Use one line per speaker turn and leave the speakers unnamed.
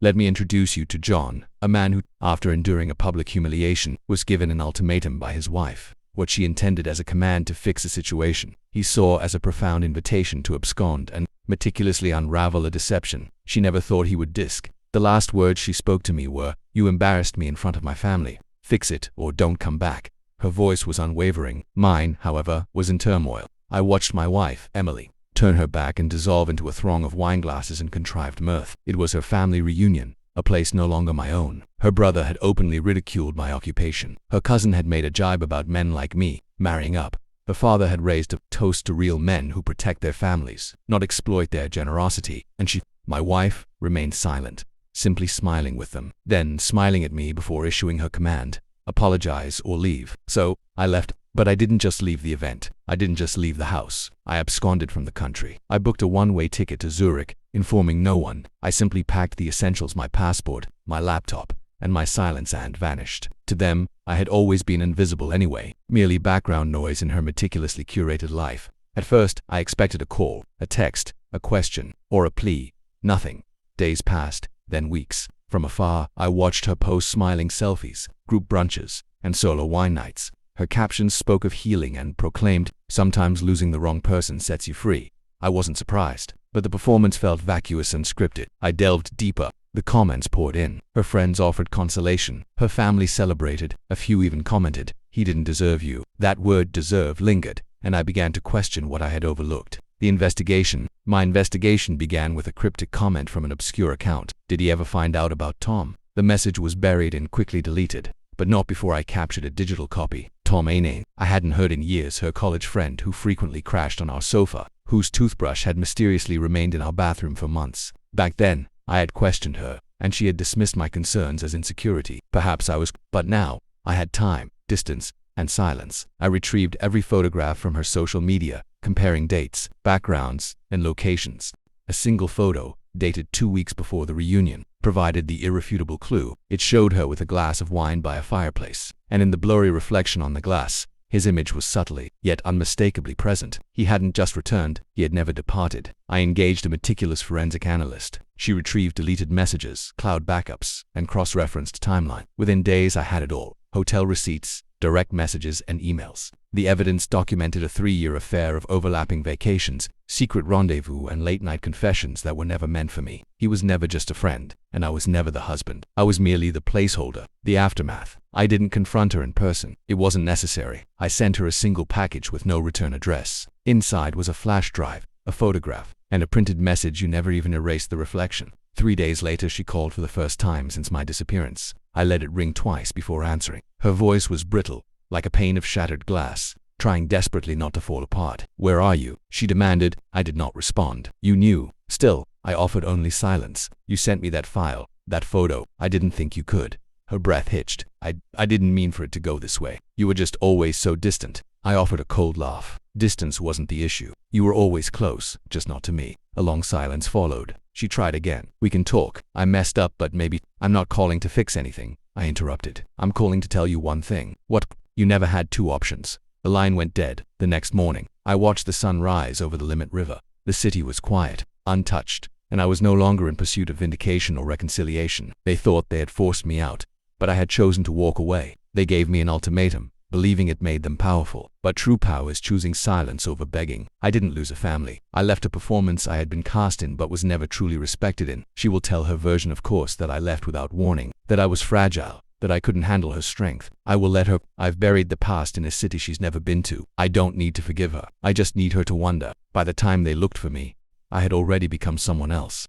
Let me introduce you to John, a man who, after enduring a public humiliation, was given an ultimatum by his wife. What she intended as a command to fix a situation, he saw as a profound invitation to abscond and meticulously unravel a deception she never thought he would disk. The last words she spoke to me were, "You embarrassed me in front of my family. Fix it or don't come back." Her voice was unwavering. Mine, however, was in turmoil. I watched my wife, Emily, turn her back and dissolve into a throng of wineglasses and contrived mirth. It was her family reunion, a place no longer my own. Her brother had openly ridiculed my occupation. Her cousin had made a jibe about men like me marrying up. Her father had raised a toast to real men who protect their families, not exploit their generosity. And my wife, remained silent, simply smiling with them, then smiling at me before issuing her command, "Apologize or leave." So, I left. But I didn't just leave the event. I didn't just leave the house. I absconded from the country. I booked a one-way ticket to Zurich, informing no one. I simply packed the essentials, my passport, my laptop, and my silence, and vanished. To them, I had always been invisible anyway, merely background noise in her meticulously curated life. At first, I expected a call, a text, a question, or a plea. Nothing. Days passed, then weeks. From afar, I watched her post smiling selfies, group brunches, and solo wine nights. Her captions spoke of healing and proclaimed, "Sometimes losing the wrong person sets you free." I wasn't surprised, but the performance felt vacuous and scripted. I delved deeper. The comments poured in. Her friends offered consolation. Her family celebrated. A few even commented, "He didn't deserve you." That word "deserve" lingered, and I began to question what I had overlooked. My investigation began with a cryptic comment from an obscure account. Did he ever find out about Tom? The message was buried and quickly deleted, but not before I captured a digital copy. Tom Ainane, I hadn't heard in years, her college friend who frequently crashed on our sofa, whose toothbrush had mysteriously remained in our bathroom for months. Back then, I had questioned her, and she had dismissed my concerns as insecurity. Perhaps I was, but now, I had time, distance, and silence. I retrieved every photograph from her social media, comparing dates, backgrounds, and locations. A single photo, dated 2 weeks before the reunion, provided the irrefutable clue. It showed her with a glass of wine by a fireplace, and in the blurry reflection on the glass, his image was subtly, yet unmistakably present. He hadn't just returned, he had never departed. I engaged a meticulous forensic analyst. She retrieved deleted messages, cloud backups, and cross-referenced timeline. Within days, I had it all: hotel receipts, direct messages, and emails. The evidence documented a 3-year affair of overlapping vacations, secret rendezvous, and late-night confessions that were never meant for me. He was never just a friend, and I was never the husband. I was merely the placeholder, the aftermath. I didn't confront her in person. It wasn't necessary. I sent her a single package with no return address. Inside was a flash drive, a photograph, and a printed message you never even erased the reflection. 3 days later, she called for the first time since my disappearance. I let it ring twice before answering. Her voice was brittle, like a pane of shattered glass, trying desperately not to fall apart. "Where are you?" she demanded. I did not respond. "You knew." Still, I offered only silence. "You sent me that file, that photo. I didn't think you could." Her breath hitched. I didn't mean for it to go this way. "You were just always so distant." I offered a cold laugh. "Distance wasn't the issue. You were always close, just not to me." A long silence followed. She tried again. "We can talk. I messed up, but maybe—" "I'm not calling to fix anything," I interrupted. "I'm calling to tell you one thing." "What?" "You never had two options." The line went dead. The next morning, I watched the sun rise over the Limit River. The city was quiet, untouched, and I was no longer in pursuit of vindication or reconciliation. They thought they had forced me out, but I had chosen to walk away. They gave me an ultimatum, believing it made them powerful. But true power is choosing silence over begging. I didn't lose a family. I left a performance I had been cast in but was never truly respected in. She will tell her version, of course, that I left without warning, that I was fragile, that I couldn't handle her strength. I will let her. I've buried the past in a city she's never been to. I don't need to forgive her. I just need her to wonder. By the time they looked for me, I had already become someone else.